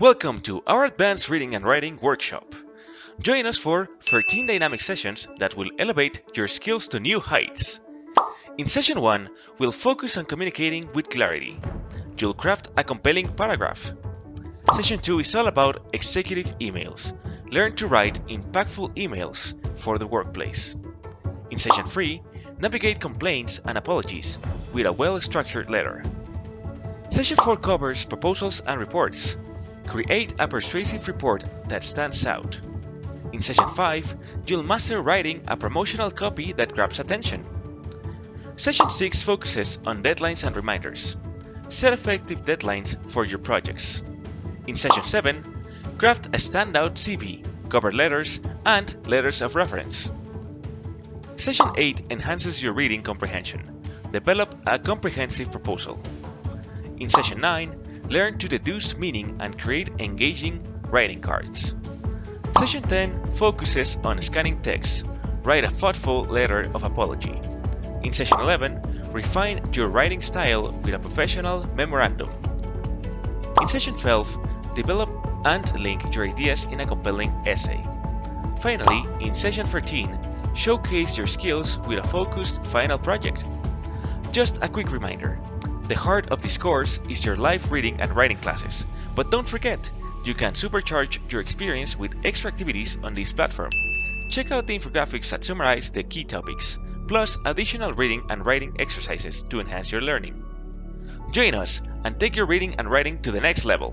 Welcome to our Advanced Reading and Writing Workshop. Join us for 13 dynamic sessions that will elevate your skills to new heights. In Session 1, we'll focus on communicating with clarity. You'll craft a compelling paragraph. Session 2 is all about executive emails. Learn to write impactful emails for the workplace. In Session 3, navigate complaints and apologies with a well-structured letter. Session 4 covers proposals and reports. Create a persuasive report that stands out. In Session 5, you'll master writing a promotional copy that grabs attention. Session 6 focuses on deadlines and reminders. Set effective deadlines for your projects. In Session 7, craft a standout CV, cover letters, and letters of reference. Session 8 enhances your reading comprehension. Develop a comprehensive proposal. In Session 9, learn to deduce meaning and create engaging writing cards. Session 10 focuses on scanning text. Write a thoughtful letter of apology. In Session 11, refine your writing style with a professional memorandum. In Session 12, develop and link your ideas in a compelling essay. Finally, in Session 13, showcase your skills with a focused final project. Just a quick reminder. The heart of this course is your live reading and writing classes, but don't forget, you can supercharge your experience with extra activities on this platform. Check out the infographics that summarize the key topics, plus additional reading and writing exercises to enhance your learning. Join us and take your reading and writing to the next level.